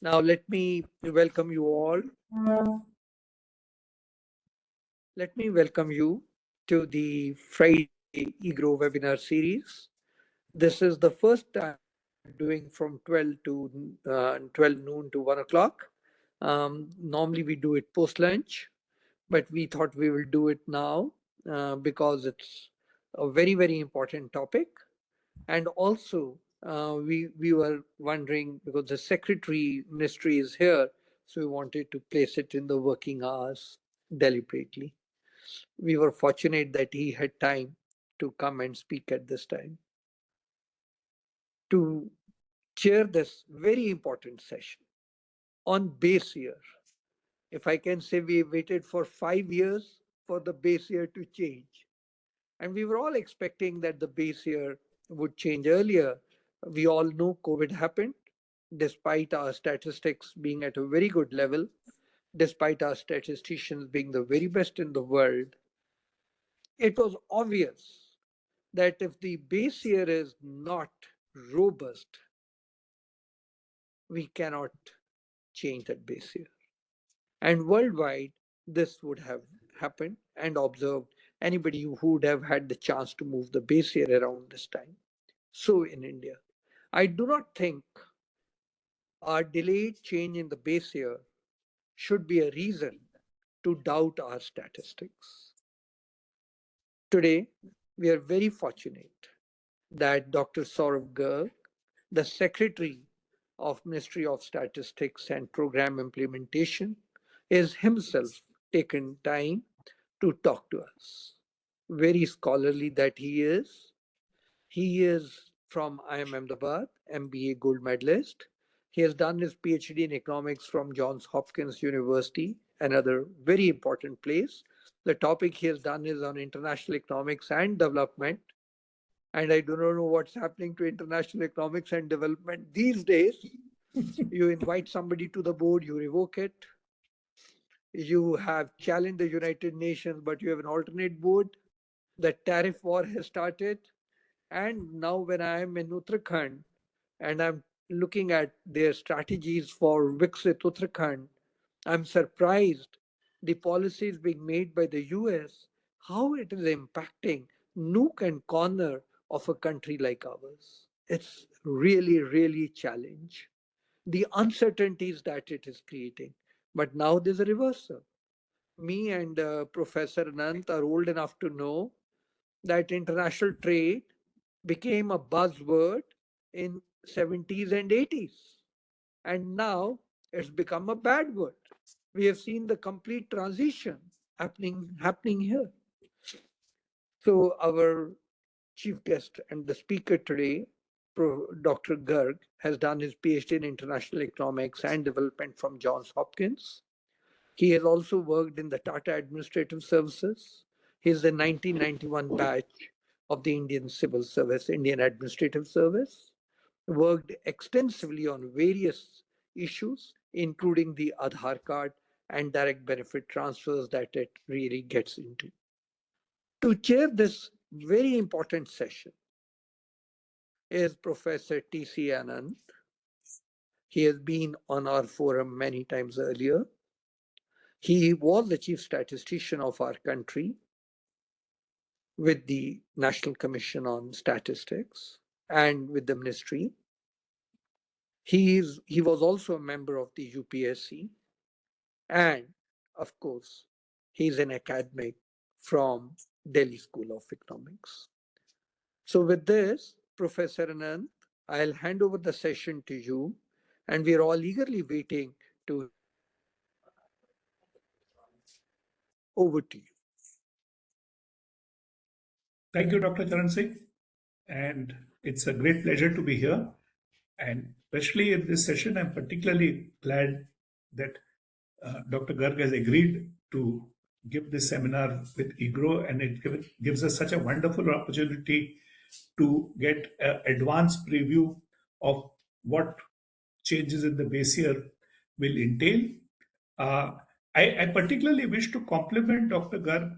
Now, let me welcome you all. Let me welcome you to the Friday EGROW Webinar series. This is the first time doing from 12 to 12 noon to 1 o'clock. Normally we do it post lunch, but we thought we will do it now because it's a very, very important topic. And also, we were wondering because the secretary ministry is here, so we wanted to place it in the working hours deliberately. We were fortunate that he had time to come and speak at this time. To chair this very important session on base year. If I can say, we waited for 5 years for the base year to change. And we were all expecting that the base year would change earlier. We all know COVID happened, despite our statistics being at a very good level, despite our statisticians being the very best in the world. It was obvious that if the base year is not robust, we cannot change that base year. And worldwide, this would have happened and observed anybody who would have had the chance to move the base year around this time. So in India, I do not think our delayed change in the base year should be a reason to doubt our statistics. Today, we are very fortunate that Dr. Saurabh Garg, the Secretary of Ministry of Statistics and Program Implementation, is himself taken time to talk to us. Very scholarly that he is. He is from IIM Ahmedabad, MBA gold medalist. He has done his PhD in economics from Johns Hopkins University, another very important place. The topic he has done is on international economics and development. And I do not know what's happening to international economics and development these days. You invite somebody to the board, you revoke it. You have challenged the United Nations, but you have an alternate board. The tariff war has started. And now when I am in Uttarakhand and I'm looking at their strategies for Viksit Uttarakhand, I'm surprised the policies being made by the US, how it is impacting nook and corner of a country like ours. It's really, really challenge. The uncertainties that it is creating. But now there's a reversal. Me and Professor Anant are old enough to know that international trade became a buzzword in 70s and 80s. And now it's become a bad word. We have seen the complete transition happening here. So our chief guest and the speaker today, Dr. Garg, has done his PhD in international economics and development from Johns Hopkins. He has also worked in the Tata Administrative Services. He is the 1991 batch of the Indian Civil Service, Indian Administrative Service, worked extensively on various issues, including the Aadhaar card and direct benefit transfers that it really gets into. To chair this very important session is Professor TCA Anant. He has been on our forum many times earlier. He was the chief statistician of our country with the National Commission on Statistics and with the ministry. He was also a member of the UPSC, and of course, he's an academic from Delhi School of Economics. So with this, Professor Anant, I'll hand over the session to you, and we're all eagerly waiting to over to you. Thank you, Dr. Charan Singh. And it's a great pleasure to be here. And especially in this session, I'm particularly glad that Dr. Garg has agreed to give this seminar with EGROW, and it gives us such a wonderful opportunity to get an advanced preview of what changes in the base year will entail. I particularly wish to compliment Dr. Garg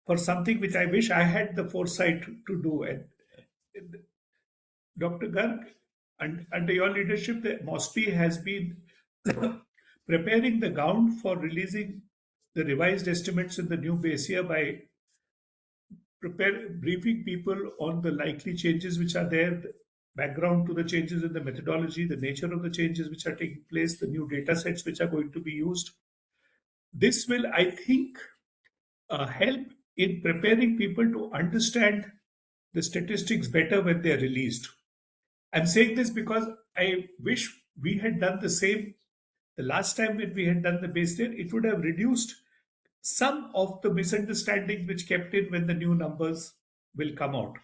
for something which I wish I had the foresight to do. And Dr. Garg And under your leadership, the MOSPI has been preparing the ground for releasing the revised estimates in the new base year by briefing people on the likely changes which are there, the background to the changes in the methodology, the nature of the changes which are taking place, the new data sets which are going to be used. This will, I think, help in preparing people to understand the statistics better when they are released. I'm saying this because I wish we had done the same the last time when we had done the base year. It would have reduced some of the misunderstanding which kept in when the new numbers will come out.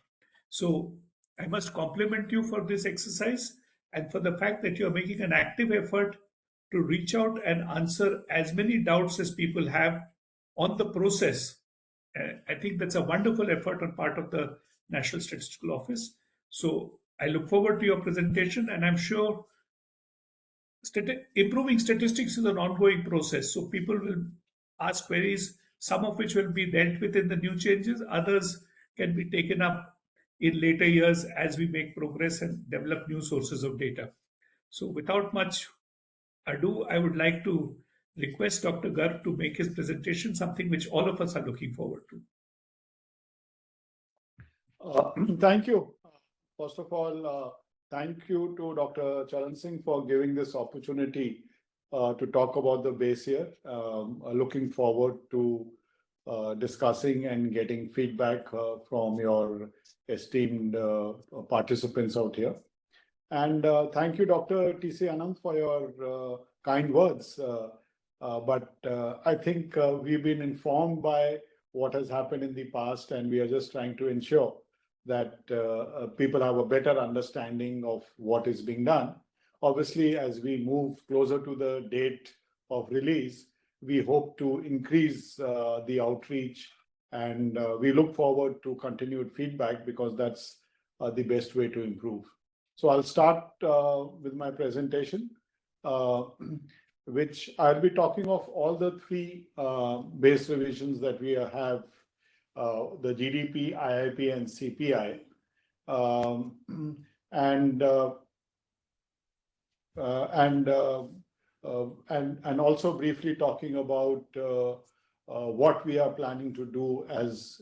So I must compliment you for this exercise and for the fact that you're making an active effort to reach out and answer as many doubts as people have on the process. I think that's a wonderful effort on part of the National Statistical Office. So I look forward to your presentation, and I'm sure improving statistics is an ongoing process. So people will ask queries, some of which will be dealt with in the new changes, others can be taken up in later years as we make progress and develop new sources of data. So without much ado, I would like to request Dr. Garg to make his presentation, something which all of us are looking forward to. Thank you. First of all, thank you to Dr. Charan Singh for giving this opportunity to talk about the base year. Looking forward to discussing and getting feedback from your esteemed participants out here. And thank you, Dr. TCA Anant, for your kind words. But I think we've been informed by what has happened in the past, and we are just trying to ensure that people have a better understanding of what is being done. Obviously, as we move closer to the date of release, we hope to increase the outreach, and we look forward to continued feedback because that's the best way to improve. So I'll start with my presentation, which I'll be talking of all the three base revisions that we have, the GDP, IIP, and CPI, and also briefly talking about what we are planning to do as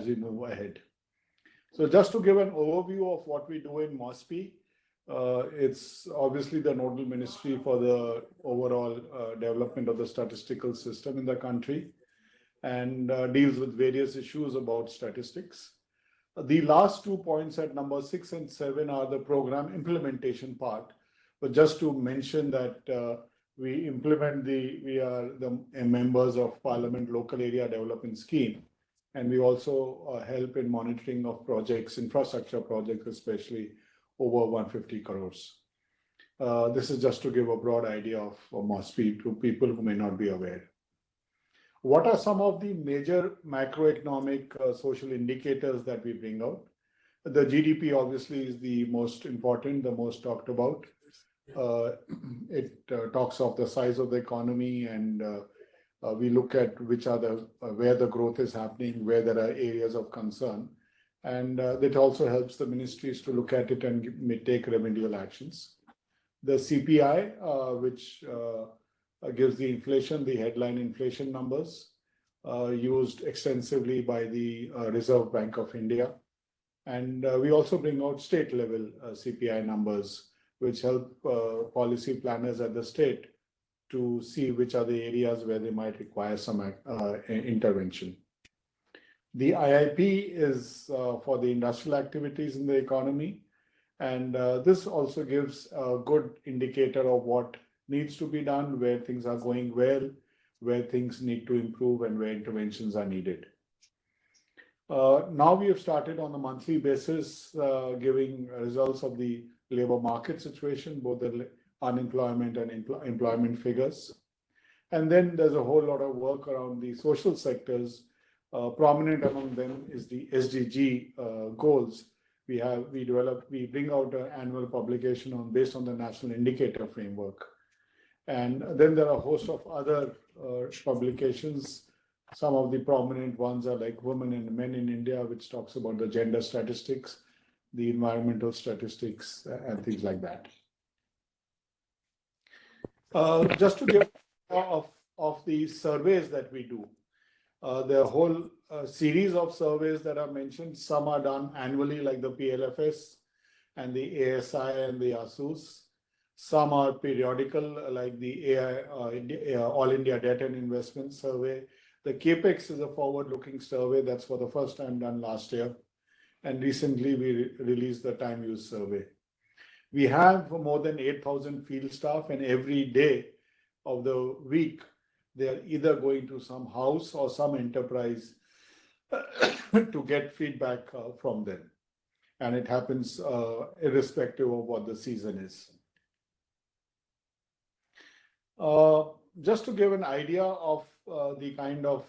we move ahead. So just to give an overview of what we do in MOSPI, it's obviously the nodal ministry for the overall development of the statistical system in the country, and deals with various issues about statistics. The last 2 points at number 6 and 7 are the program implementation part. But just to mention that we are the members of Parliament Local Area Development Scheme, and we also help in monitoring of projects, infrastructure projects, especially over 150 crores. This is just to give a broad idea of MOSPI to people who may not be aware. What are some of the major macroeconomic social indicators that we bring out? The GDP obviously is the most important, the most talked about. It talks of the size of the economy, and we look at which are where the growth is happening, where there are areas of concern. And it also helps the ministries to look at it and take remedial actions. The CPI, which gives the inflation, the headline inflation numbers, used extensively by the Reserve Bank of India. And we also bring out state level CPI numbers, which help policy planners at the state to see which are the areas where they might require some intervention. The IIP is for the industrial activities in the economy. And this also gives a good indicator of what needs to be done, where things are going well, where things need to improve, and where interventions are needed. Now we have started on a monthly basis giving results of the labor market situation, both the unemployment and employment figures. And then there's a whole lot of work around the social sectors. Prominent among them is the SDG goals. We bring out an annual publication based on the National Indicator Framework. And then there are a host of other publications. Some of the prominent ones are like Women and Men in India, which talks about the gender statistics. the environmental statistics, and things like that. Just to give of the surveys that we do, there are a whole series of surveys that are mentioned. Some are done annually, like the PLFS and the ASI and the ASUS. Some are periodical, like the All India Debt and Investment Survey. The CAPEX is a forward-looking survey that's for the first time done last year. And recently we released the time use survey. We have more than 8,000 field staff, and every day of the week, they are either going to some house or some enterprise to get feedback from them. And it happens irrespective of what the season is. Just to give an idea of the kind of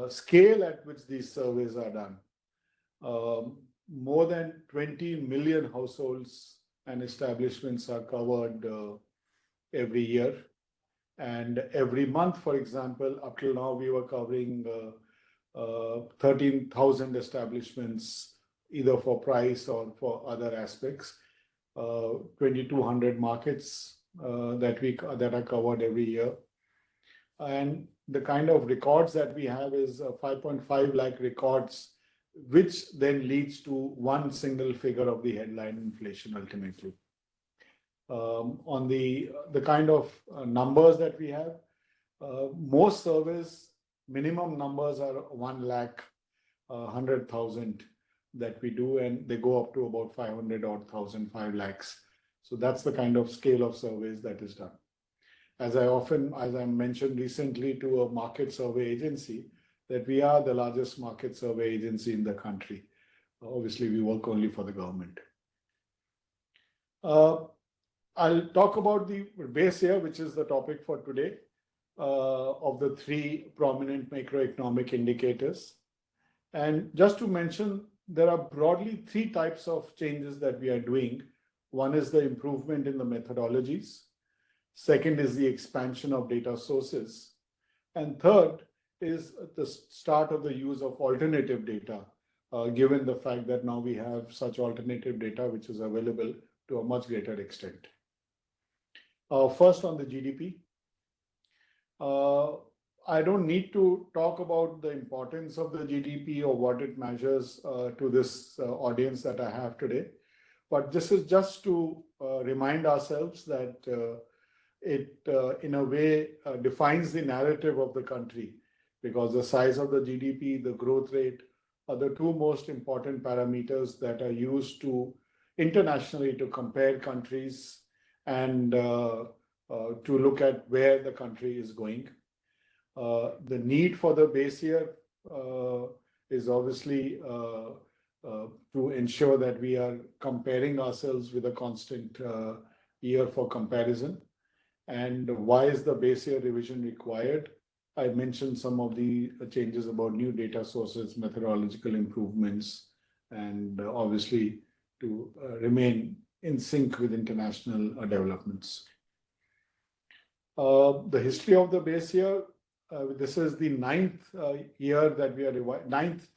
scale at which these surveys are done, more than 20 million households and establishments are covered every year. And every month, for example, up till now, we were covering 13,000 establishments, either for price or for other aspects, 2,200 markets that are covered every year. And the kind of records that we have is 5.5 lakh records, which then leads to one single figure of the headline inflation ultimately. On the kind of numbers that we have, most surveys, minimum numbers are 1 lakh, 100,000 that we do, and they go up to about 500 odd thousand, 5 lakhs. So that's the kind of scale of surveys that is done. As I mentioned recently to a market survey agency, that we are the largest market survey agency in the country. Obviously, we work only for the government. I'll talk about the base year, which is the topic for today, of the three prominent macroeconomic indicators. And just to mention, there are broadly three types of changes that we are doing. One is the improvement in the methodologies. Second is the expansion of data sources. And third is the start of the use of alternative data, given the fact that now we have such alternative data which is available to a much greater extent. First on the GDP. I don't need to talk about the importance of the GDP or what it measures to this audience that I have today. But this is just to remind ourselves that it, in a way, defines the narrative of the country, because the size of the GDP, the growth rate, are the two most important parameters that are used to internationally to compare countries and to look at where the country is going. The need for the base year is obviously to ensure that we are comparing ourselves with a constant year for comparison. And why is the base year revision required? I mentioned some of the changes about new data sources, methodological improvements, and obviously to remain in sync with international developments. The history of the base year, this is the ninth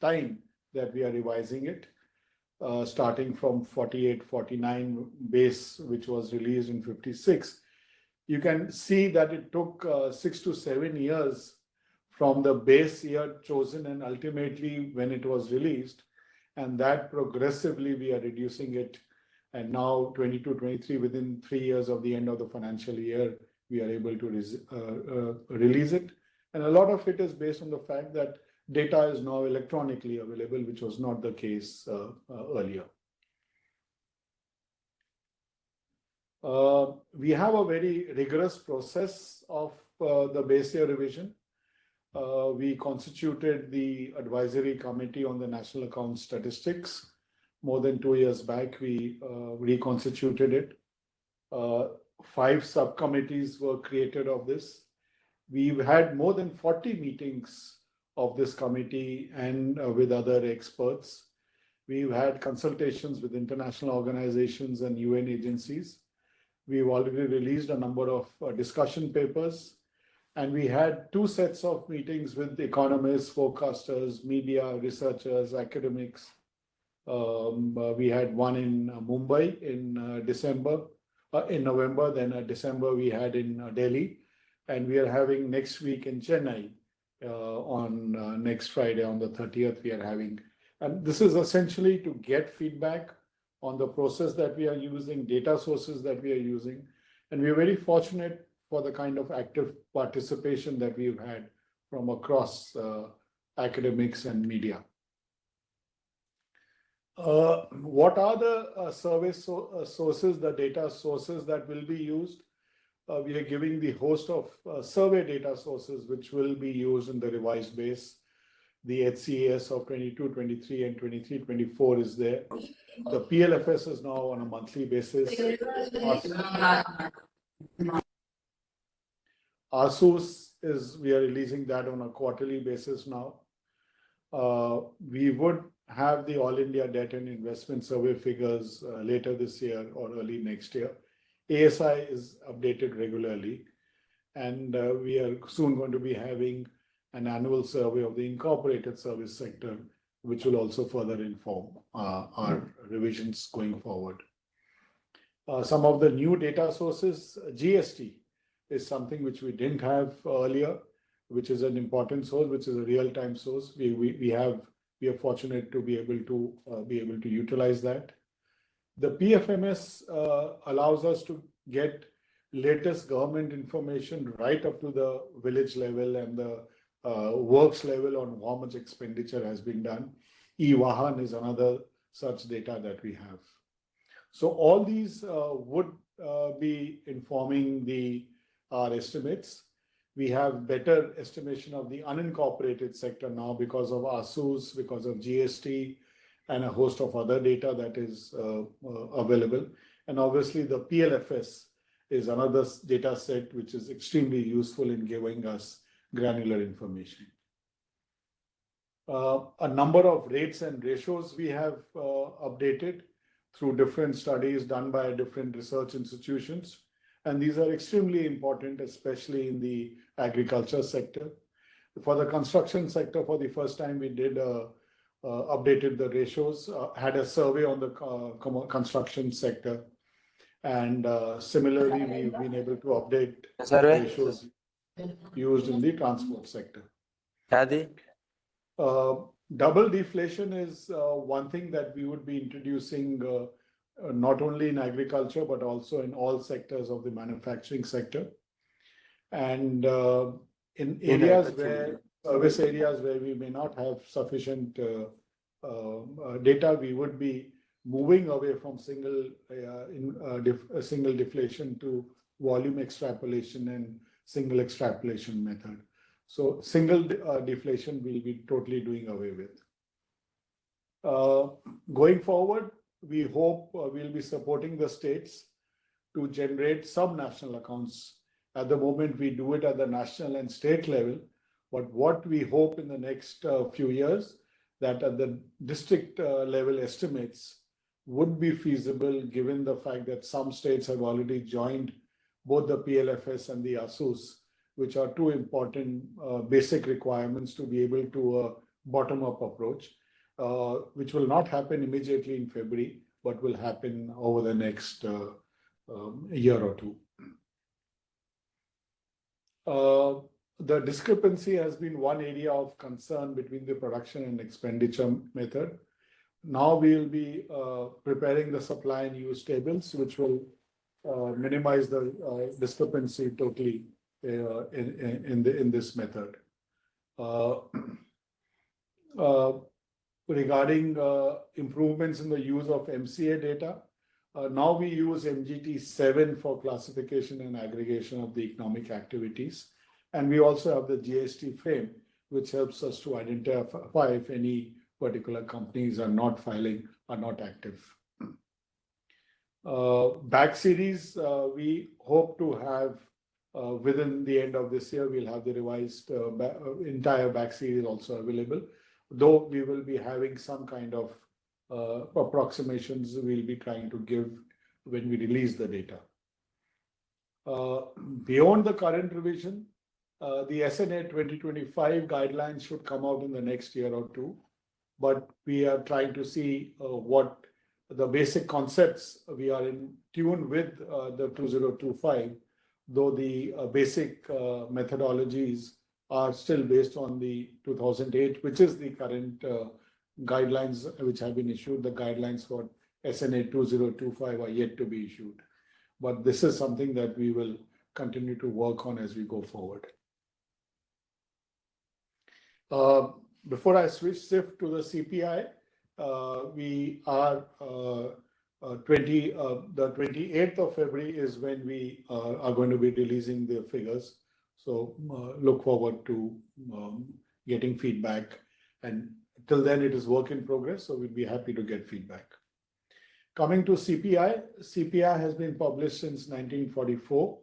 time that we are revising it, starting from 48-49 base, which was released in 56. You can see that it took 6 to 7 years from the base year chosen and ultimately when it was released, and that progressively we are reducing it. And now 22-23, within 3 years of the end of the financial year, we are able to release it. And a lot of it is based on the fact that data is now electronically available, which was not the case earlier. We have a very rigorous process of the base year revision. We constituted the advisory committee on the National Account Statistics. More than 2 years back, we reconstituted it. 5 subcommittees were created of this. We've had more than 40 meetings of this committee and with other experts. We've had consultations with international organizations and UN agencies. We've already released a number of discussion papers, and we had 2 sets of meetings with economists, forecasters, media, researchers, academics, We had one in Mumbai in in November. Then December we had in Delhi, and we are having next week in Chennai. On next Friday, on the 30th, we are having, and this is essentially to get feedback on the process that we are using, data sources that we are using, and we are very fortunate for the kind of active participation that we've had from across academics and media. What are the sources, the data sources that will be used? We are giving the host of survey data sources which will be used in the revised base. The HCAS of 22, 23 and 23, 24 is there. The PLFS is now on a monthly basis. ASUS is, we are releasing that on a quarterly basis now. We would have the All India Debt and Investment Survey figures later this year or early next year. ASI is updated regularly, and we are soon going to be having an annual survey of the incorporated service sector, which will also further inform our revisions going forward. Some of the new data sources, GST is something which we didn't have earlier, which is an important source, which is a real-time source. We are fortunate to be able to utilize that. The PFMS allows us to get latest government information right up to the village level and the works level on how much expenditure has been done. E-Vahan is another such data that we have. So all these would be informing our estimates. We have better estimation of the unincorporated sector now because of ASUS, because of GST, and a host of other data that is available. And obviously the PLFS is another data set which is extremely useful in giving us granular information. A number of rates and ratios we have updated through different studies done by different research institutions. And these are extremely important, especially in the agriculture sector. For the construction sector, for the first time, we did updated the ratios, had a survey on the construction sector. And similarly, we've been able to update ratios used in the transport sector. Double deflation is one thing that we would be introducing not only in agriculture, but also in all sectors of the manufacturing sector. And in areas where, service areas where we may not have sufficient data, we would be moving away from single deflation to volume extrapolation and single extrapolation method. So single deflation we'll be totally doing away with. Going forward, we hope we'll be supporting the states to generate sub-national accounts. At the moment, we do it at the national and state level, but what we hope in the next few years, that at the district level estimates would be feasible given the fact that some states have already joined both the PLFS and the ASUS, which are two important basic requirements to be able to bottom-up approach, which will not happen immediately in February, but will happen over the next year or two. The discrepancy has been one area of concern between the production and expenditure method. Now we will be preparing the supply and use tables, which will minimize the discrepancy totally in this method. Regarding improvements in the use of MCA data, now we use MGT7 for classification and aggregation of the economic activities. And we also have the GST frame, which helps us to identify if any particular companies are not filing, are not active. Back series, we hope to have within the end of this year, we'll have the revised entire back series also available, though we will be having some kind of approximations we'll be trying to give when we release the data. Beyond the current revision, the SNA 2025 guidelines should come out in the next year or two. but we are trying to see what the basic concepts we are in tune with the 2025, though the basic methodologies are still based on the 2008, which is the current guidelines which have been issued. The guidelines for SNA 2025 are yet to be issued. But this is something that we will continue to work on as we go forward. Before I shift to the CPI, we are the 28th of February is when we are going to be releasing the figures. So look forward to getting feedback. And till then, it is work in progress. So we'll be happy to get feedback. Coming to CPI, CPI has been published since 1944.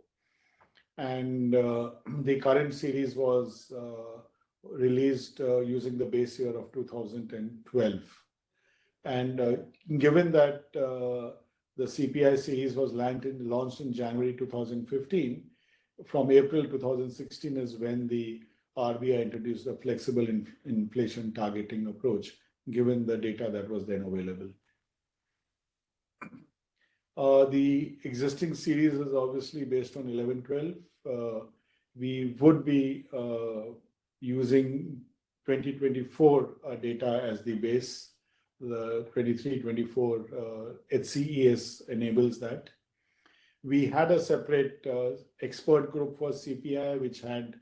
And the current series was released using the base year of 2012. And given that the CPI series was launched in January 2015, from April 2016 is when the RBI introduced the flexible inflation targeting approach, given the data that was then available. The existing series is obviously based on 11-12. We would be using 2024 data as the base. The 23-24 HCES enables that. We had a separate expert group for CPI, which had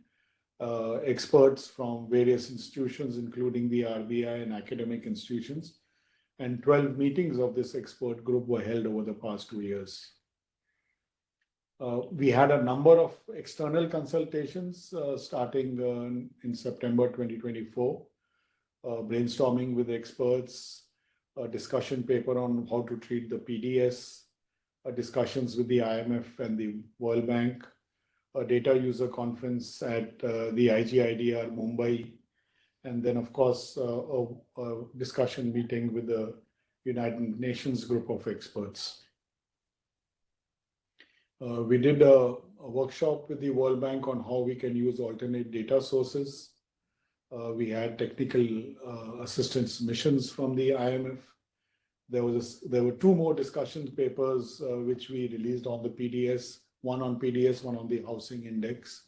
experts from various institutions, including the RBI and academic institutions. And 12 meetings of this expert group were held over the past 2 years. We had a number of external consultations starting in September 2024, brainstorming with experts, a discussion paper on how to treat the PDS, discussions with the IMF and the World Bank, a data user conference at the IGIDR Mumbai, and then, of course, a discussion meeting with the United Nations group of experts. We did a workshop with the World Bank on how we can use alternate data sources. We had technical assistance missions from the IMF. There were 2 more discussion papers which we released on the PDS, one on PDS, one on the housing index.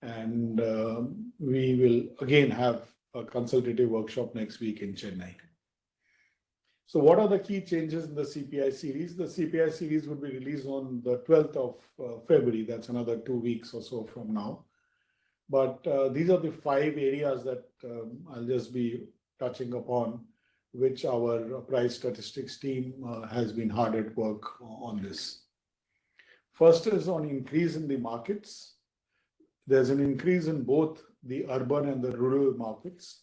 And we will again have a consultative workshop next week in Chennai. So what are the key changes in the CPI series? The CPI series would be released on the 12th of February. That's another 2 weeks or so from now. But these are the 5 areas that I'll just be touching upon, which our price statistics team has been hard at work on this. First is on increase in the markets. There's an increase in both the urban and the rural markets,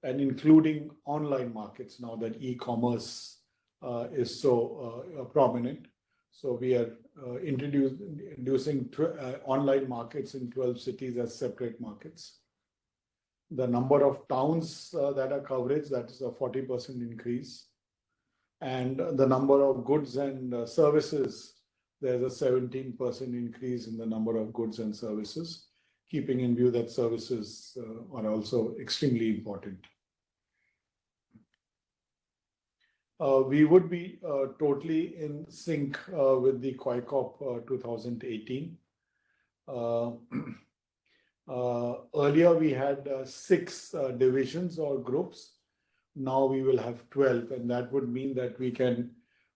and including online markets now that e-commerce is so prominent. So we are introducing online markets in 12 cities as separate markets. The number of towns that are coverage, that is a 40% increase. And the number of goods and services, there's a 17% increase in the number of goods and services, keeping in view that services are also extremely important. We would be totally in sync with the QICOP 2018. Earlier we had 6 divisions or groups. Now we will have 12, and that would mean that we can,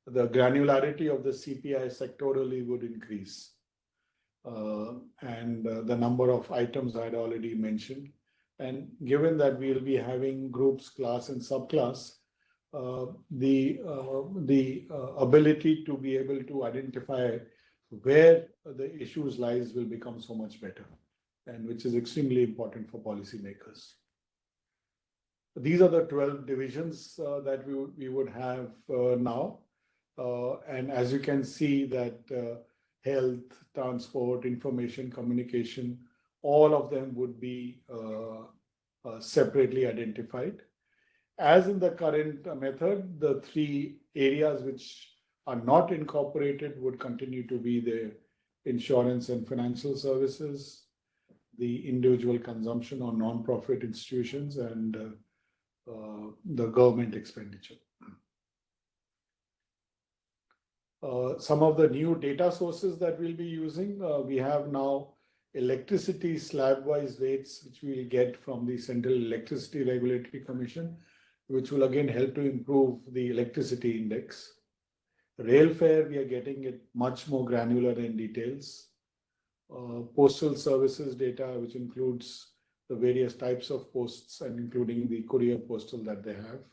the granularity of the CPI sectorally would increase. And the number of items I had already mentioned. And given that we will be having groups, class and subclass, the ability to be able to identify where the issues lies will become so much better, and which is extremely important for policymakers. These are the 12 divisions that we would have now. And as you can see that health, transport, information, communication, all of them would be separately identified. As in the current method, the 3 areas which are not incorporated would continue to be the insurance and financial services, the individual consumption or non-profit institutions, and the government expenditure. Some of the new data sources that we'll be using, we have now electricity slab-wise rates, which we will get from the Central Electricity Regulatory Commission, which will again help to improve the electricity index. Rail fare, we are getting it much more granular in details. Postal services data, which includes the various types of posts and including the courier postal that they have.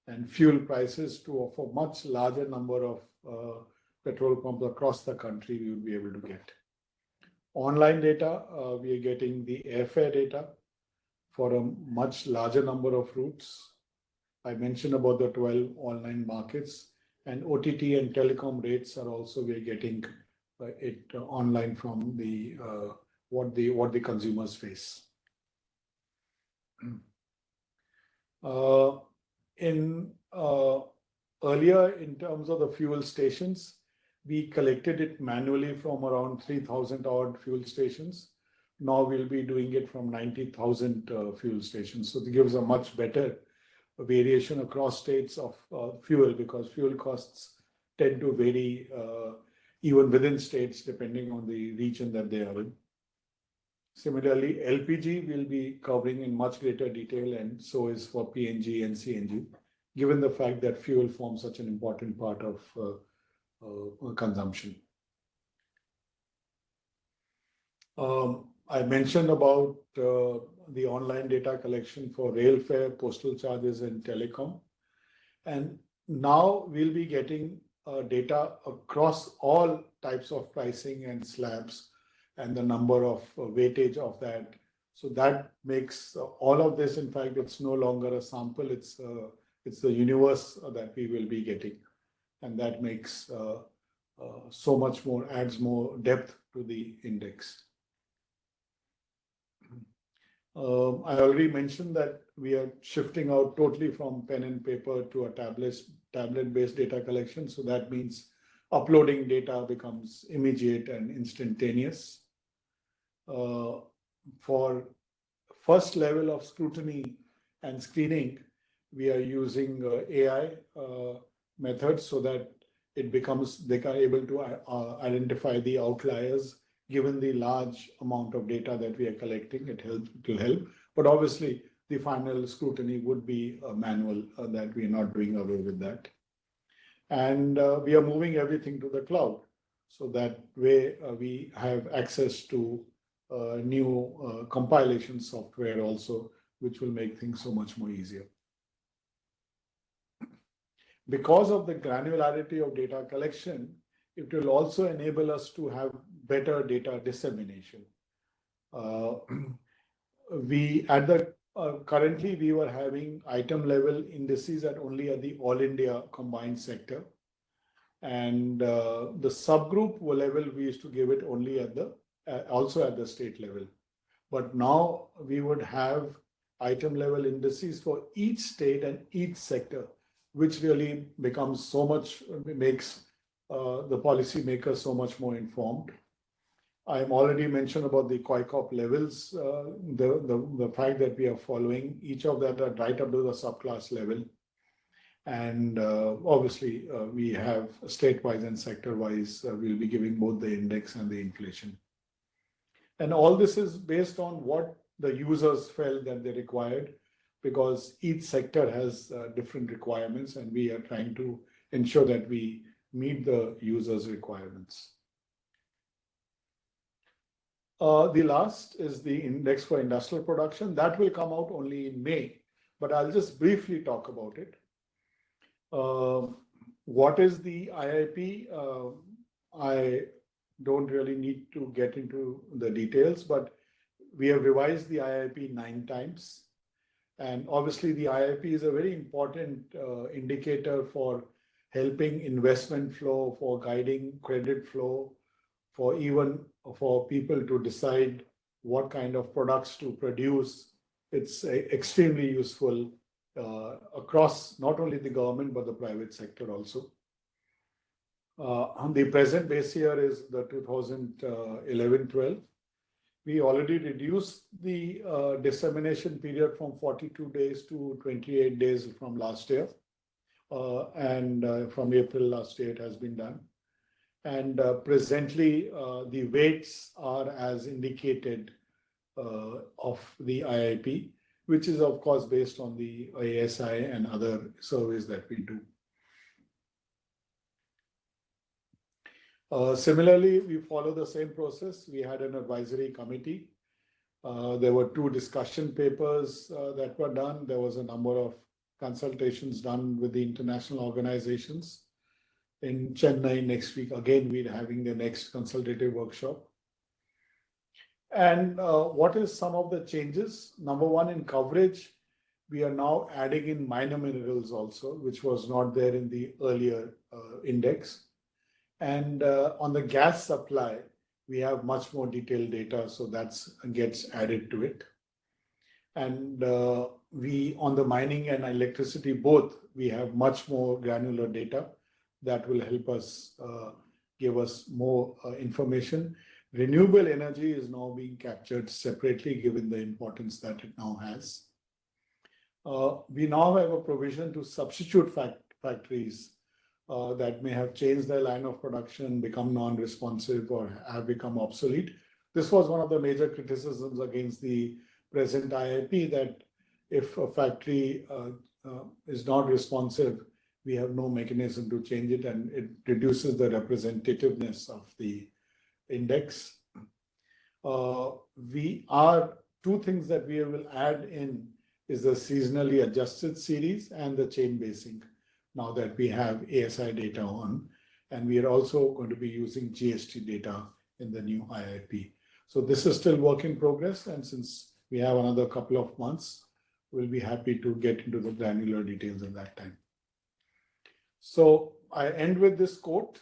And fuel prices to offer much larger number of petrol pumps across the country we will be able to get. Online data, we are getting the airfare data for a much larger number of routes. I mentioned about the 12 online markets, and OTT and telecom rates are also we are getting it online from the what the consumers face. Earlier, in terms of the fuel stations, we collected it manually from around 3,000 odd fuel stations. Now we'll be doing it from 90,000 fuel stations. So it gives a much better variation across states of fuel, because fuel costs tend to vary even within states depending on the region that they are in. Similarly, LPG will be covering in much greater detail, and so is for PNG and CNG, given the fact that fuel forms such an important part of consumption. I mentioned about the online data collection for rail fare, postal charges, and telecom. And now we'll be getting data across all types of pricing and slabs and the number of weightage of that. So that makes all of this, in fact, it's no longer a sample, it's the universe that we will be getting. And that makes so much more, adds more depth to the index. I already mentioned that we are shifting out totally from pen and paper to a tablet-based data collection. So that means uploading data becomes immediate and instantaneous. For first level of scrutiny and screening, we are using AI methods so that it becomes, they are able to identify the outliers. Given the large amount of data that we are collecting, it will help. But obviously, the final scrutiny would be manual, that we are not doing away with that. And we are moving everything to the cloud. So that way we have access to new compilation software also, which will make things so much more easier. Because of the granularity of data collection, it will also enable us to have better data dissemination. Currently we were having item level indices only at the all India combined sector, and the subgroup level we used to give it only at the also at the state level. But now we would have item level indices for each state and each sector, which really becomes so much, makes the policy makers so much more informed. I'm already mentioned about the COICOP levels, the fact that we are following each of that are right up to the subclass level. And obviously we have state-wise and sector-wise, we'll be giving both the index and the inflation. And all this is based on what the users felt that they required, because each sector has different requirements, and we are trying to ensure that we meet the users' requirements. The last is the index for industrial production. That will come out only in May, but I'll just briefly talk about it. What is the IIP? I don't really need to get into the details, but we have revised the IIP 9 times. And obviously the IIP is a very important indicator for helping investment flow, for guiding credit flow, for even for people to decide what kind of products to produce. It's extremely useful across not only the government, but the private sector also. On the present base year is the 2011-12. We already reduced the dissemination period from 42 days to 28 days from last year. And from April last year, it has been done. And presently, the weights are as indicated of the IIP, which is of course based on the ASI and other surveys that we do. Similarly, we follow the same process. We had an advisory committee. There were 2 discussion papers that were done. There was a number of consultations done with the international organizations. In Chennai next week, again, we're having the next consultative workshop. And what is some of the changes? Number one, in coverage, we are now adding in minor minerals also, which was not there in the earlier index. And on the gas supply, we have much more detailed data, so that gets added to it. And on the mining and electricity both, we have much more granular data that will help us give us more information. Renewable energy is now being captured separately, given the importance that it now has. We now have a provision to substitute factories that may have changed their line of production, become non-responsive, or have become obsolete. This was one of the major criticisms against the present IIP, that if a factory is not responsive, we have no mechanism to change it, and it reduces the representativeness of the index. 2 things that we will add in is the seasonally adjusted series and the chain basing, now that we have ASI data on, and we are also going to be using GST data in the new IIP. So this is still work in progress, and since we have another couple of months, we'll be happy to get into the granular details at that time. So I end with this quote.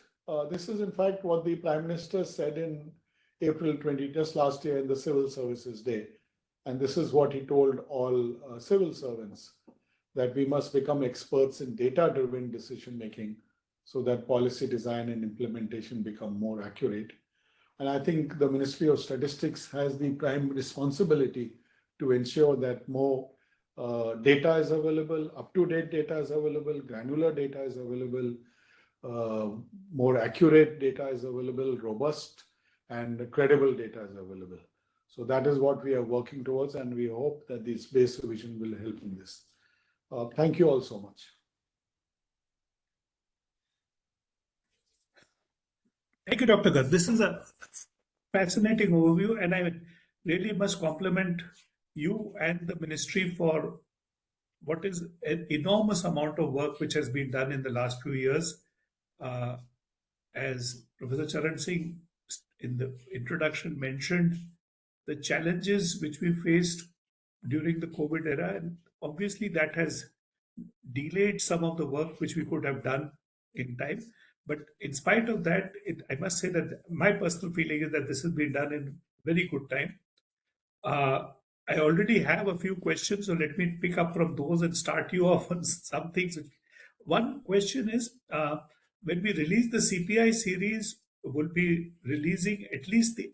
This is in fact what the Prime Minister said in April 20, just last year, in the Civil Services Day. And this is what he told all civil servants, that we must become experts in data-driven decision-making so that policy design and implementation become more accurate. And I think the Ministry of Statistics has the prime responsibility to ensure that more data is available, up-to-date data is available, granular data is available, more accurate data is available, robust and credible data is available. So that is what we are working towards, and we hope that this base revision will help in this. Thank you all so much. Thank you, Dr. Garg. This is a fascinating overview, and I really must compliment you and the ministry for what is an enormous amount of work which has been done in the last few years. As Professor Charan Singh in the introduction mentioned, the challenges which we faced during the COVID era, and obviously that has delayed some of the work which we could have done in time. But in spite of that, I must say that my personal feeling is that this has been done in very good time. I already have a few questions, so let me pick up from those and start you off on some things. One question is, when we release the CPI series, we'll be releasing at least the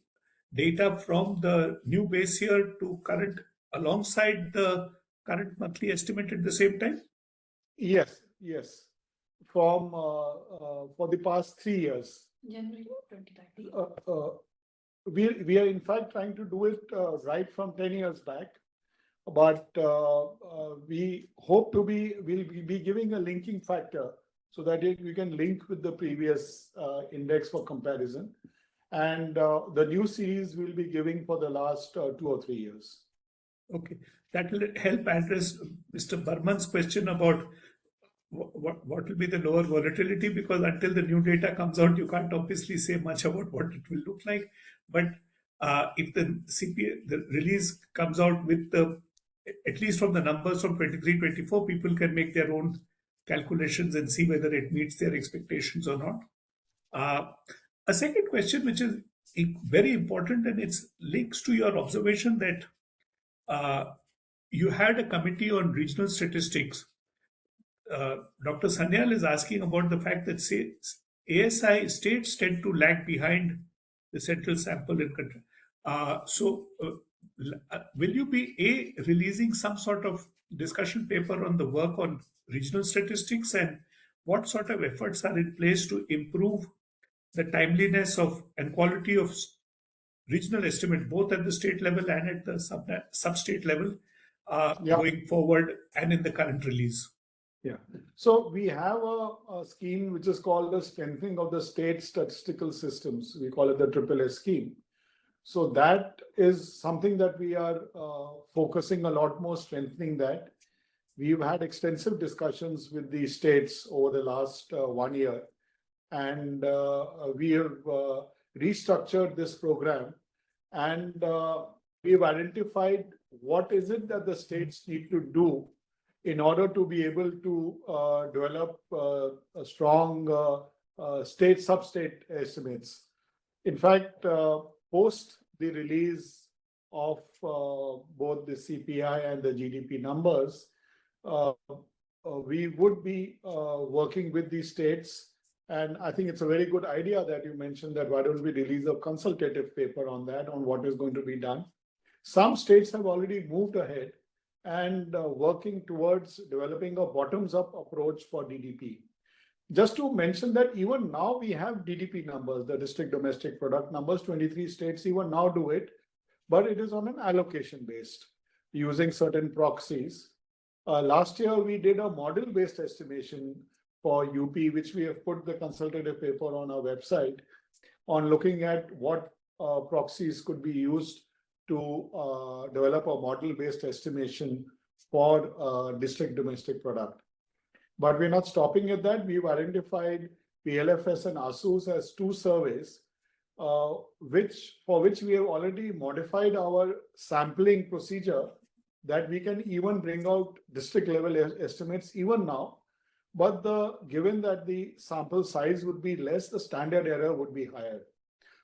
data from the new base year to current alongside the current monthly estimate at the same time? Yes, yes. From for the past 3 years. January 2030. We are in fact trying to do it right from 10 years back, but we hope to we'll be giving a linking factor so that we can link with the previous index for comparison. And the new series we'll be giving for the last 2 or 3 years. Okay, that will help address Mr. Burman's question about what will be the lower volatility, because until the new data comes out, you can't obviously say much about what it will look like. But if the CPI, the release comes out with at least from the numbers from 23-24, people can make their own calculations and see whether it meets their expectations or not. A second question, which is very important, and it links to your observation that you had a committee on regional statistics. Dr. Sanyal is asking about the fact that ASI states tend to lag behind the central sample in country. Will you be releasing some sort of discussion paper on the work on regional statistics, and what sort of efforts are in place to improve the timeliness of and quality of regional estimate, both at the state level and at the sub-state level, going forward and in the current release? Yeah. So we have a scheme which is called the Strengthening of the State Statistical Systems. We call it the SSS scheme. So that is something that we are focusing a lot more, strengthening that. We've had extensive discussions with the states over the last 1 year, and we have restructured this program, and we've identified what is it that the states need to do in order to be able to develop a strong state sub-state estimates. In fact, post the release of both the CPI and the GDP numbers, we would be working with the states. And I think it's a very good idea that you mentioned that why don't we release a consultative paper on that, on what is going to be done. Some states have already moved ahead and working towards developing a bottoms-up approach for DDP. Just to mention that even now we have DDP numbers, the district domestic product numbers, 23 states even now do it, but it is on an allocation based using certain proxies. Last year we did a model based estimation for UP, which we have put the consultative paper on our website on looking at what proxies could be used to develop a model based estimation for district domestic product. But we're not stopping at that. We've identified PLFS and ASUS as two surveys, for which we have already modified our sampling procedure that we can even bring out district level estimates even now. But given that the sample size would be less, the standard error would be higher.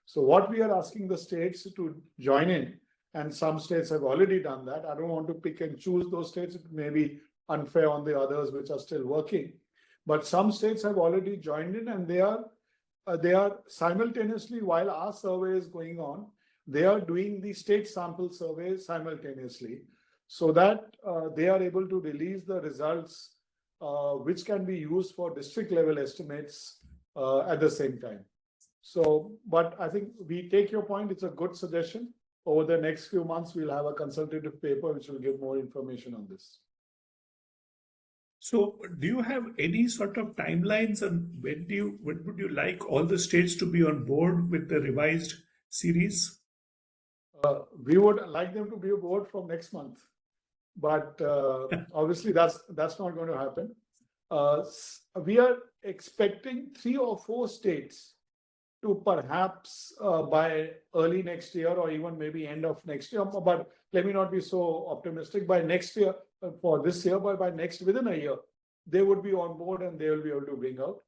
So what we are asking the states to join in, and some states have already done that. I don't want to pick and choose those states. It may be unfair on the others which are still working, but some states have already joined in, and they are simultaneously, while our survey is going on, they are doing the state sample survey simultaneously, so that they are able to release the results which can be used for district level estimates at the same time. So, but I think we take your point. It's a good suggestion. Over the next few months, we'll have a consultative paper which will give more information on this. So do you have any sort of timelines, and when would you like all the states to be on board with the revised series? We would like them to be on board from next month, but obviously that's not going to happen. We are expecting 3 or 4 states to perhaps by early next year or even maybe end of next year, but let me not be so optimistic. By next year, for this year, but within a year, they would be on board and they will be able to bring out.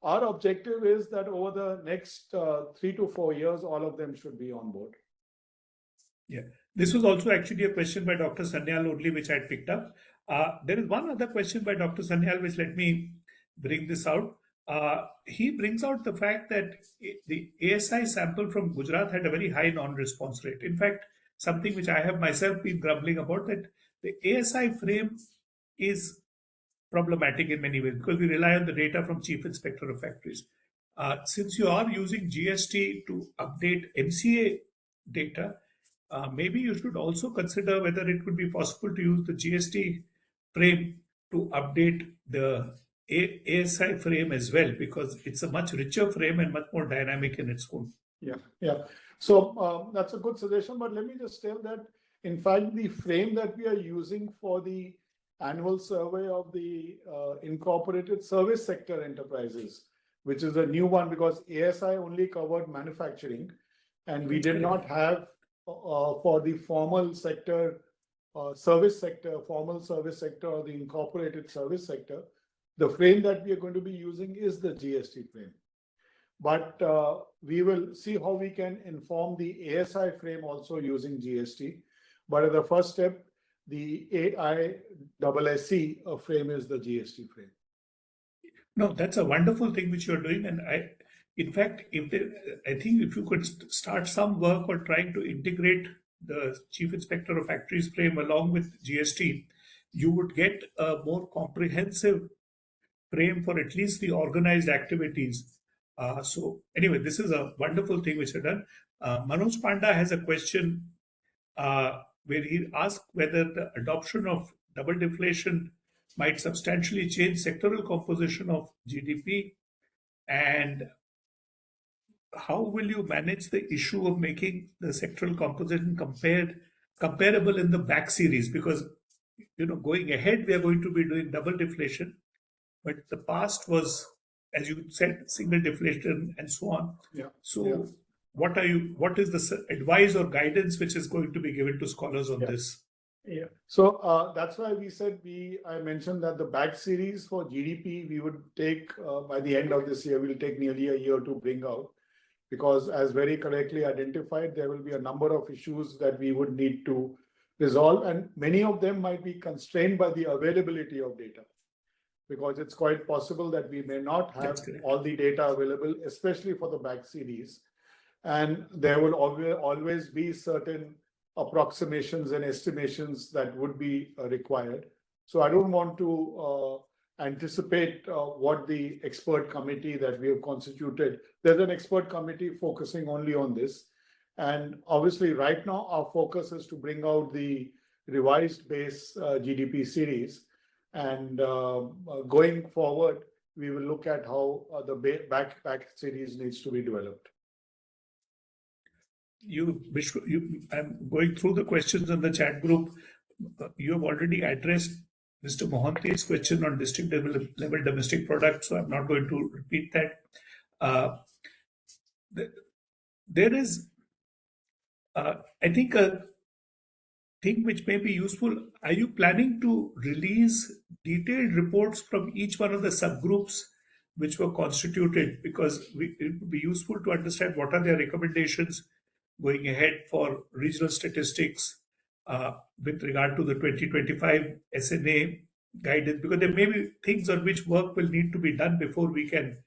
Our objective is that over the next 3 to 4 years, all of them should be on board. Yeah, this was also actually a question by Dr. Sanyal only, which I picked up. There is one other question by Dr. Sanyal, which let me bring this out. He brings out the fact that the ASI sample from Gujarat had a very high non-response rate. In fact, something which I have myself been grumbling about, that the ASI frame is problematic in many ways because we rely on the data from Chief Inspector of Factories. Since you are using GST to update MCA data, maybe you should also consider whether it would be possible to use the GST frame to update the ASI frame as well, because it's a much richer frame and much more dynamic in its own. Yeah. So that's a good suggestion, but let me just tell that, in fact, the frame that we are using for the annual survey of the incorporated service sector enterprises, which is a new one because ASI only covered manufacturing, and we did not have for the formal sector, service sector, formal service sector, or the incorporated service sector. The frame that we are going to be using is the GST frame. But we will see how we can inform the ASI frame also using GST. But at the first step, the AISSE frame is the GST frame. No, that's a wonderful thing which you're doing. And In fact, I think if you could start some work on trying to integrate the Chief Inspector of Factories frame along with GST, you would get a more comprehensive frame for at least the organized activities. So anyway, this is a wonderful thing which I've done. Manoj Panda has a question where he asked whether the adoption of double deflation might substantially change sectoral composition of GDP, and how will you manage the issue of making the sectoral composition comparable in the back series? Because going ahead, we are going to be doing double deflation, but the past was, as you said, single deflation and so on. Yeah. So, yeah. what is the advice or guidance which is going to be given to scholars on this? Yeah. So that's why we said I mentioned that the back series for GDP we would take by the end of this year. We'll take nearly a year to bring out, because as very correctly identified, there will be a number of issues that we would need to resolve, and many of them might be constrained by the availability of data, because it's quite possible that we may not have all the data available, especially for the back series, and there will always be certain approximations and estimations that would be required. So I don't want to anticipate what the expert committee that we have constituted. There's an expert committee focusing only on this. And obviously right now our focus is to bring out the revised base GDP series. And going forward, we will look at how the back series needs to be developed. I'm going through the questions on the chat group. You have already addressed Mr. Mohanty's question on district level domestic product, so I'm not going to repeat that. There is, I think, a thing which may be useful. Are you planning to release detailed reports from each one of the subgroups which were constituted? Because it would be useful to understand what are their recommendations going ahead for regional statistics with regard to the 2025 SNA guidance, because there may be things on which work will need to be done before we can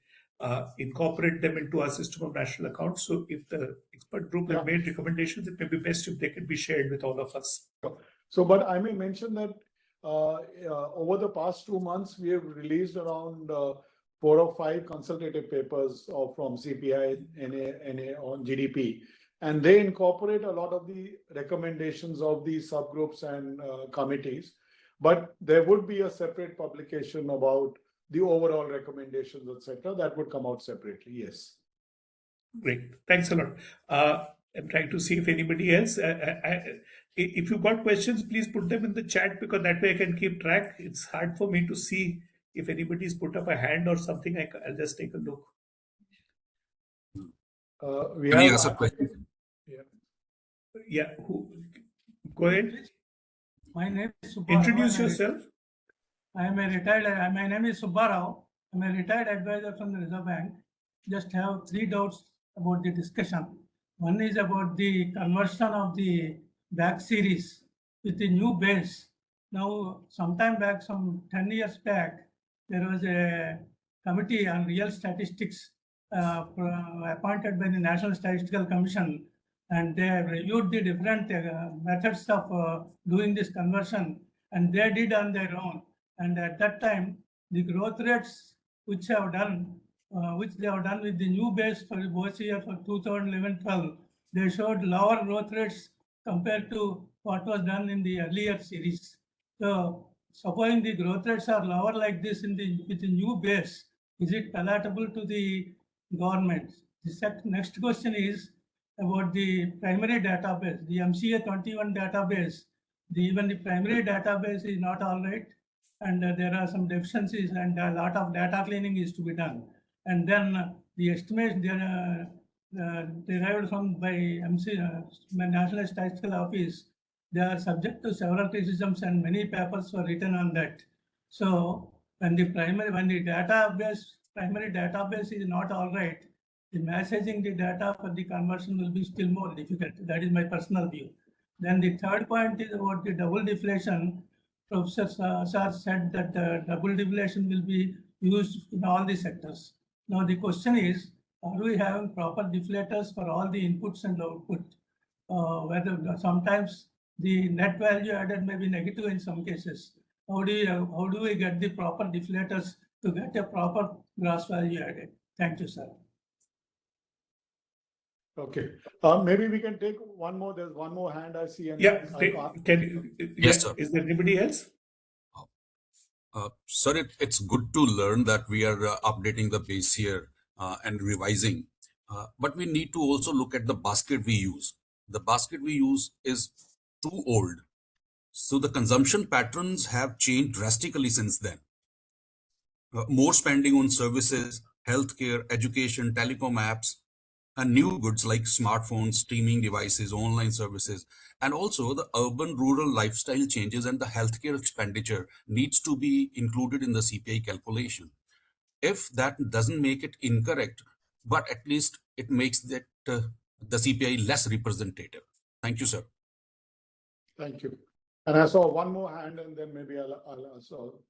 incorporate them into our system of national accounts. So if the expert group have made recommendations, it may be best if they can be shared with all of us. So, but I may mention that over the past 2 months, we have released around 4 or 5 consultative papers from CPI, NA on GDP. And they incorporate a lot of the recommendations of these subgroups and committees. But there would be a separate publication about the overall recommendations, etc. That would come out separately, yes. Great, thanks a lot. I'm trying to see if anybody else, if you've got questions, please put them in the chat, because that way I can keep track. It's hard for me to see if anybody's put up a hand or something. I'll just take a look. We have a question. Yeah, go ahead. My name is Subbarao. Introduce yourself. My name is Subbarao. I'm a retired advisor from the Reserve Bank. Just have 3 doubts about the discussion. One is about the conversion of the back series with the new base. Now, sometime back, some 10 years back, there was a committee on real statistics appointed by the National Statistical Commission, and they reviewed the different methods of doing this conversion, and they did on their own. And at that time, the growth rates which they have done with the new base for both year for 2011-12, they showed lower growth rates compared to what was done in the earlier series. So, supposing the growth rates are lower like this with the new base, is it palatable to the government? The next question is about the primary database, the MCA 21 database. Even the primary database is not all right, and there are some deficiencies, and a lot of data cleaning is to be done. And then the estimation derived from by National Statistical Office, they are subject to several criticisms, and many papers were written on that. So when the primary database is not all right, the messaging the data for the conversion will be still more difficult. That is my personal view. Then the third point is about the double deflation. Professor Sar said that double deflation will be used in all the sectors. Now the question is, are we having proper deflators for all the inputs and output? Whether sometimes the net value added may be negative in some cases. How do we get the proper deflators to get a proper gross value added? Thank you, sir. Okay. Maybe we can take one more. There's one more hand I see. And Yeah, Yes, sir. Is there anybody else? Sir, it's good to learn that we are updating the base here and revising. But we need to also look at the basket we use. The basket we use is too old. So the consumption patterns have changed drastically since then. More spending on services, healthcare, education, telecom apps, and new goods like smartphones, streaming devices, online services, and also the urban-rural lifestyle changes and the healthcare expenditure needs to be included in the CPI calculation. If that doesn't make it incorrect, but at least it makes that the CPI less representative. Thank you, sir. Thank you. And I saw one more hand, and then maybe I'll also.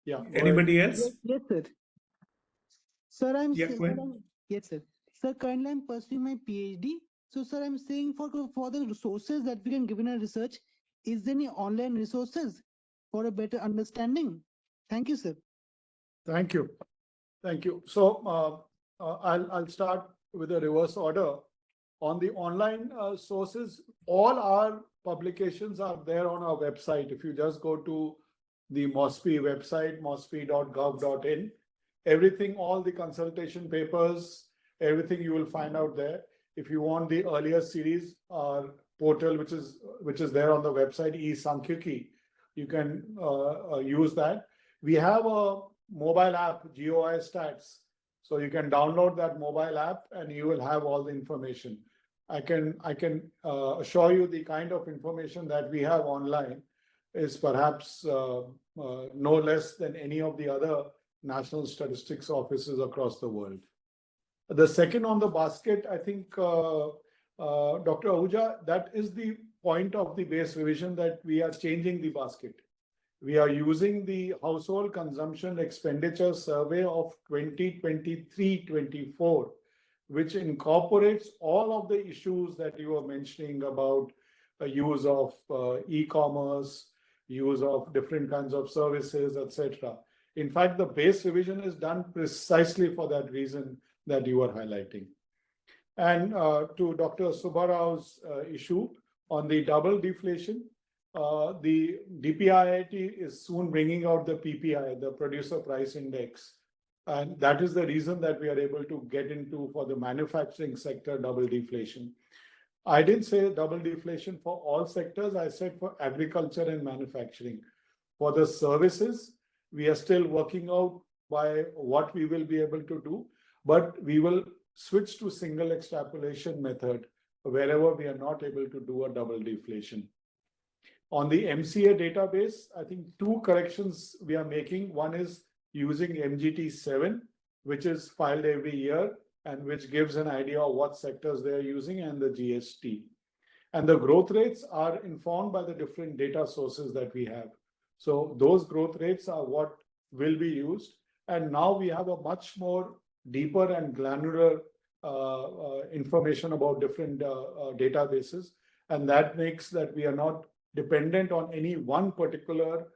Yeah. Anybody else? Yes, sir. Sir, Yeah, go ahead. yes, sir. Sir, currently I'm pursuing my PhD. So, sir, I'm saying for the resources that we can give in our research, is there any online resources for a better understanding? Thank you, sir. Thank you. Thank you. So I'll start with a reverse order. On the online sources, all our publications are there on our website. If you just go to the MOSPI website, mospi.gov.in, everything, all the consultation papers, everything you will find out there. If you want the earlier series, our portal, which is there on the website, eSankhiki, you can use that. We have a mobile app, GOI Stats. So you can download that mobile app and you will have all the information. I can assure you the kind of information that we have online is perhaps no less than any of the other national statistics offices across the world. The second on the basket, I think, Dr. Ahuja, that is the point of the base revision, that we are changing the basket. We are using the Household Consumption Expenditure Survey of 2023-24, which incorporates all of the issues that you were mentioning about use of e-commerce, use of different kinds of services, etc. In fact, the base revision is done precisely for that reason that you are highlighting. And to Dr. Subbaraw's issue on the double deflation, the DPIIT is soon bringing out the PPI, the Producer Price Index. And that is the reason that we are able to get into, for the manufacturing sector, double deflation. I didn't say double deflation for all sectors. I said for agriculture and manufacturing. For the services, we are still working out by what we will be able to do, but we will switch to single extrapolation method wherever we are not able to do a double deflation. On the MCA database, I think two corrections we are making. One is using MGT7, which is filed every year and which gives an idea of what sectors they are using, and the GST. And the growth rates are informed by the different data sources that we have. So those growth rates are what will be used. And now we have a much more deeper and granular information about different databases. And that makes that we are not dependent on any one particular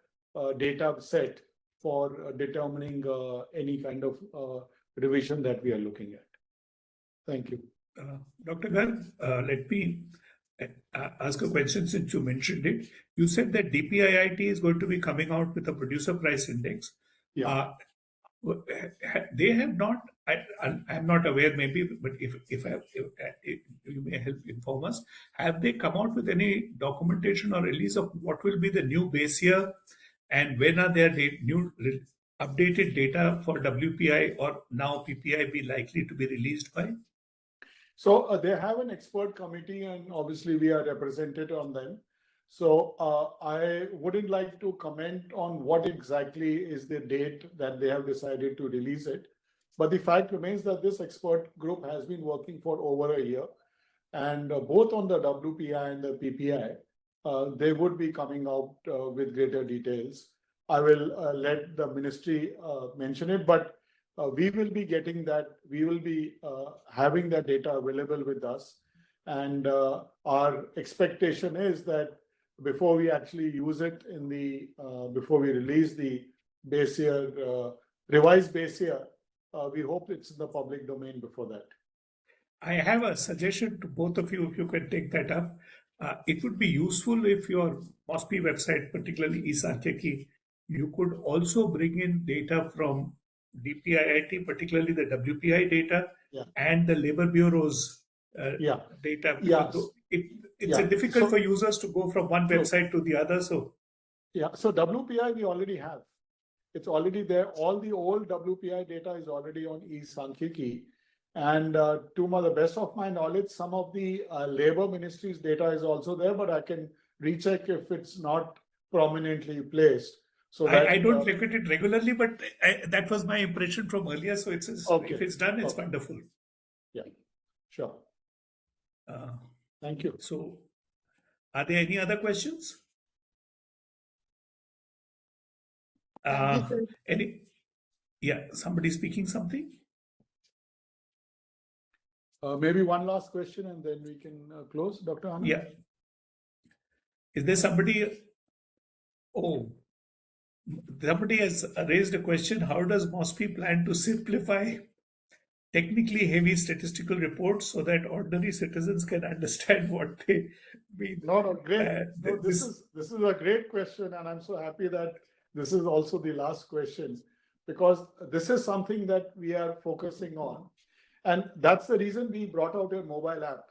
data set for determining any kind of revision that we are looking at. Thank you. Dr. Garg, let me ask a question since you mentioned it. You said that DPIIT is going to be coming out with a producer price index. Yeah. They have not, I'm not aware maybe, but if you may help inform us, have they come out with any documentation or release of what will be the new base year, and when are their new updated data for WPI or now PPI be likely to be released by? So they have an expert committee, and obviously we are represented on them. So I wouldn't like to comment on what exactly is the date that they have decided to release it. But the fact remains that this expert group has been working for over a year, and both on the WPI and the PPI, they would be coming out with greater details. I will let the ministry mention it, but we will be getting that, we will be having that data available with us. And our expectation is that before we actually use it in the, before we release the base year, revised base year, we hope it's in the public domain before that. I have a suggestion to both of you, if you can take that up. It would be useful if your MOSPI website, particularly eSankhyaiki, you could also bring in data from DPIIT, particularly the WPI data, and the Labor Bureau's data. It's difficult for users to go from one website to the other. So WPI we already have. It's already there. All the old WPI data is already on eSankhyaiki. And to the best of my knowledge, some of the Labor Ministry's data is also there, but I can recheck if it's not prominently placed. So I don't look at it regularly, but that was my impression from earlier. So if it's done, it's wonderful. Yeah, sure. Thank you. So are there any other questions? Somebody speaking something? Maybe one last question and then we can close, Dr. Anand. Yeah. Is there somebody? Oh, somebody has raised a question. How does MOSPI plan to simplify technically heavy statistical reports so that ordinary citizens can understand what they mean? No, great. This is a great question, and I'm so happy that this is also the last question, because this is something that we are focusing on. And that's the reason we brought out a mobile app,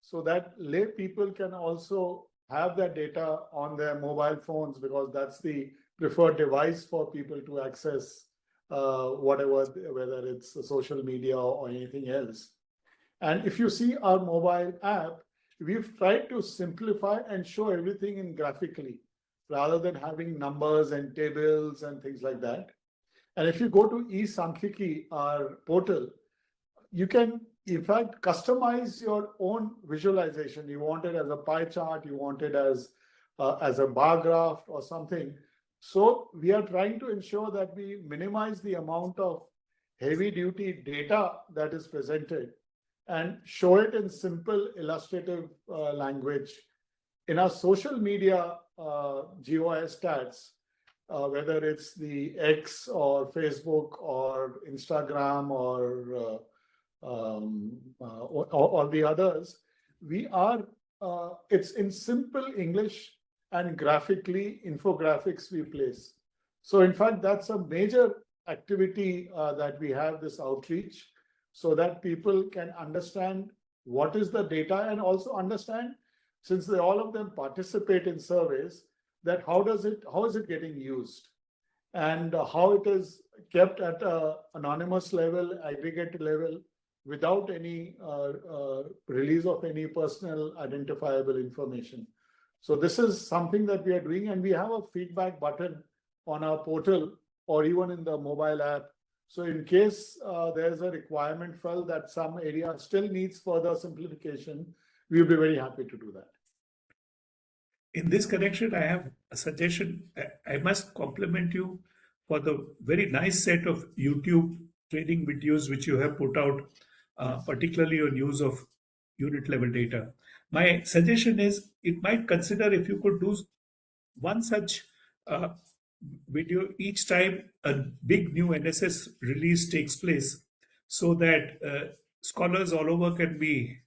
so that lay people can also have that data on their mobile phones, because that's the preferred device for people to access whatever, whether it's social media or anything else. And if you see our mobile app, we've tried to simplify and show everything in graphically, rather than having numbers and tables and things like that. And if you go to eSankhyaiki, our portal, you can, in fact, customize your own visualization. You want it as a pie chart, you want it as a bar graph or something. So we are trying to ensure that we minimize the amount of heavy duty data that is presented and show it in simple illustrative language. In our social media GOS stats, whether it's the X or Facebook or Instagram or all the others, we are, it's in simple English and graphically infographics we place. So in fact, that's a major activity that we have, this outreach, so that people can understand what is the data, and also understand, since all of them participate in surveys, that how is it getting used, and how it is kept at an anonymous level, aggregate level, without any release of any personal identifiable information. So this is something that we are doing, and we have a feedback button on our portal or even in the mobile app. So in case there's a requirement felt that some area still needs further simplification, we'll be very happy to do that. In this connection, I have a suggestion. I must compliment you for the very nice set of YouTube training videos which you have put out, particularly on use of unit level data. My suggestion is, it might consider if you could do one such video each time a big new NSS release takes place, so that scholars all over can be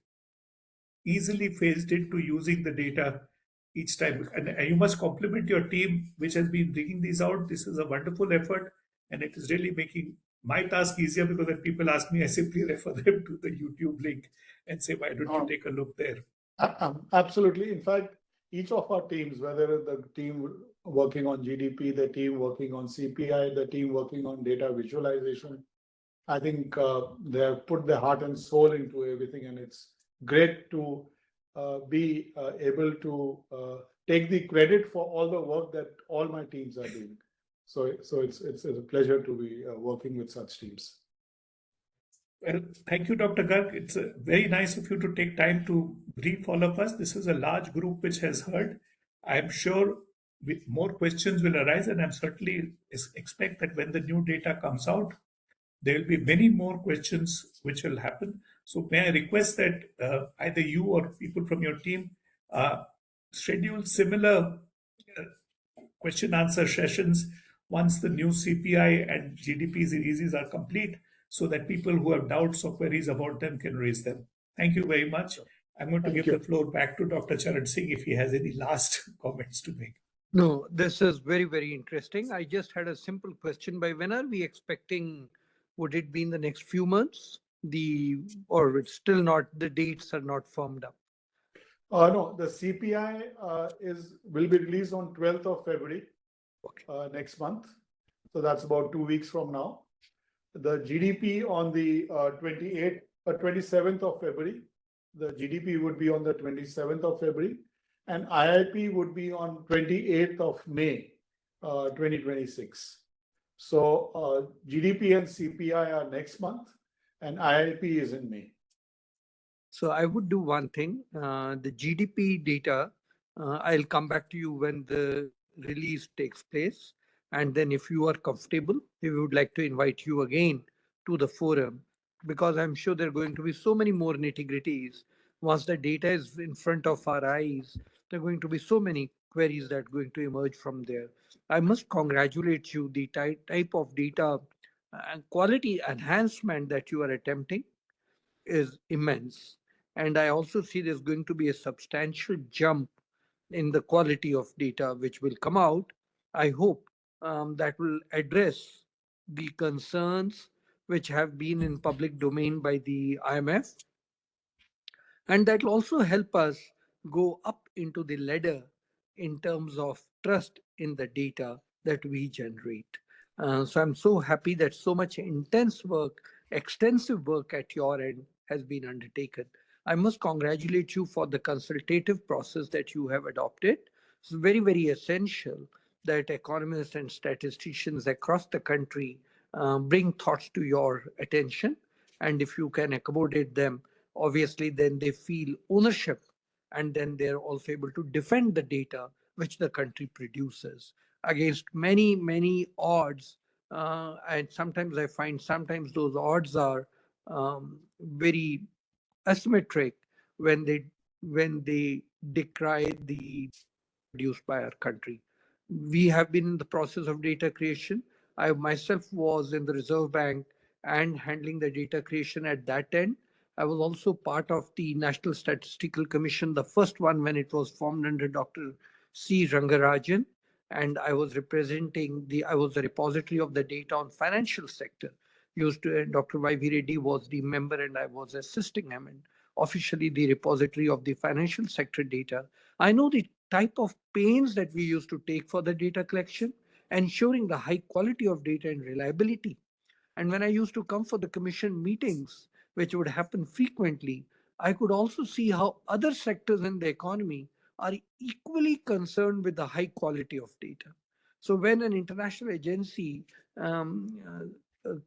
easily phased into using the data each time. And you must compliment your team which has been bringing these out. This is a wonderful effort, and it is really making my task easier, because when people ask me, I simply refer them to the YouTube link and say, why don't you take a look there? Absolutely. In fact, each of our teams, whether the team working on GDP, the team working on CPI, the team working on data visualization, I think they have put their heart and soul into everything, and it's great to be able to take the credit for all the work that all my teams are doing. So it's a pleasure to be working with such teams. Well, thank you, Dr. Garg. It's very nice of you to take time to brief all of us. This is a large group which has heard. I'm sure more questions will arise, and I'm certainly expect that when the new data comes out, There will be many more questions which will happen. So may I request that either you or people from your team schedule similar question answer sessions once the new CPI and GDP series are complete, so that people who have doubts or queries about them can raise them. Thank you very much. I'm going to Thank give you. the floor back to Dr. Charan Singh if he has any last comments to make. No, this is very, very interesting. I just had a simple question. By when are we expecting? Would it be in the next few months? Or it's still not, the dates are not firmed up. No, the CPI will be released on 12th of February next month. So that's about 2 weeks from now. The GDP on the 27th of February. The GDP would be on the 27th of February, and IIP would be on 28th of May, 2026. So GDP and CPI are next month, and IIP is in May. So I would do one thing, the GDP data, I'll come back to you when the release takes place. And then if you are comfortable, we would like to invite you again to the forum, because I'm sure there are going to be so many more nitty-gritties. Once the data is in front of our eyes, there are going to be so many queries that are going to emerge from there. I must congratulate you, the type of data and quality enhancement that you are attempting is immense. And I also see there's going to be a substantial jump in the quality of data which will come out. I hope that will address the concerns which have been in public domain by the IMF, and that will also help us go up into the ladder in terms of trust in the data that we generate. So I'm so happy that so much intense work, extensive work at your end has been undertaken. I must congratulate you for the consultative process that you have adopted. It's very, very essential that economists and statisticians across the country bring thoughts to your attention. And if you can accommodate them, obviously then they feel ownership, and then they're also able to defend the data which the country produces against many, many odds. And sometimes I find sometimes those odds are very asymmetric when they decry the data produced by our country. We have been in the process of data creation. I myself was in the Reserve Bank and handling the data creation at that end. I was also part of the National Statistical Commission, the first one when it was formed under Dr. C. Rangarajan, and I was I was the repository of the data on financial sector. Used to, Dr. Y.V. Reddy was the member and I was assisting him, and officially the repository of the financial sector data. I know the type of pains that we used to take for the data collection, ensuring the high quality of data and reliability. And when I used to come for the commission meetings, which would happen frequently, I could also see how other sectors in the economy are equally concerned with the high quality of data. So when an international agency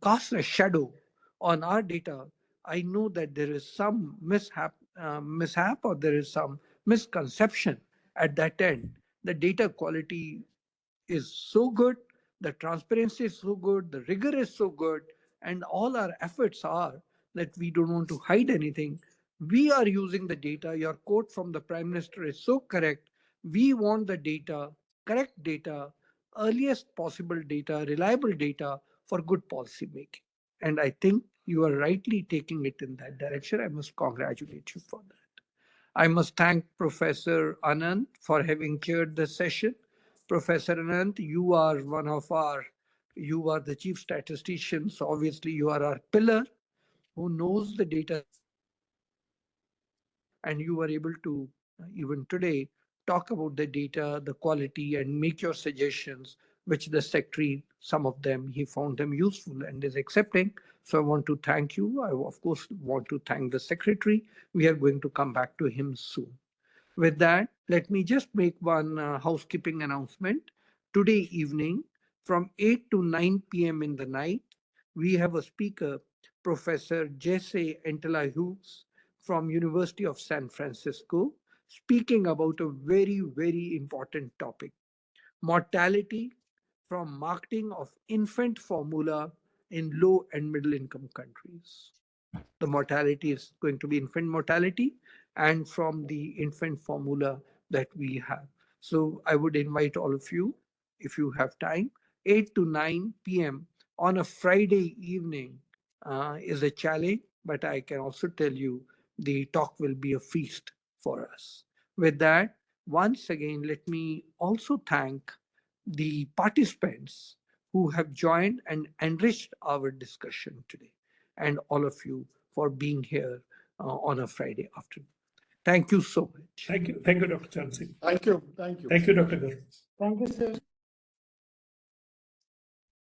casts a shadow on our data, I know that there is some mishap or there is some misconception at that end. The data quality is so good, the transparency is so good, the rigor is so good, and all our efforts are that we don't want to hide anything. We are using the data. Your quote from the Prime Minister is so correct. We want the data, correct data, earliest possible data, reliable data for good policy making. And I think you are rightly taking it in that direction. I must congratulate you for that. I must thank Professor Anant for having chaired the session. Professor Anant, you are the chief statistician, so obviously you are our pillar who knows the data, and you were able to even today talk about the data, the quality, and make your suggestions, which the secretary, some of them, he found them useful and is accepting. So I want to thank you. I, of course, want to thank the secretary. We are going to come back to him soon. With that, let me just make one housekeeping announcement. Today evening, from 8 to 9 p.m. in the night, we have a speaker, Professor Jesse Entela-Hughes from University of San Francisco, speaking about a very, very important topic, mortality from marketing of infant formula in low and middle income countries. The mortality is going to be infant mortality and from the infant formula that we have. So I would invite all of you, if you have time, 8 to 9 p.m. on a Friday evening is a challenge, but I can also tell you the talk will be a feast for us. With that, once again, let me also thank the participants who have joined and enriched our discussion today, and all of you for being here on a Friday afternoon. Thank you so much. Thank you, Dr. Charan Singh. Thank you. Thank you. Thank you, Dr. Garg. Thank you, sir.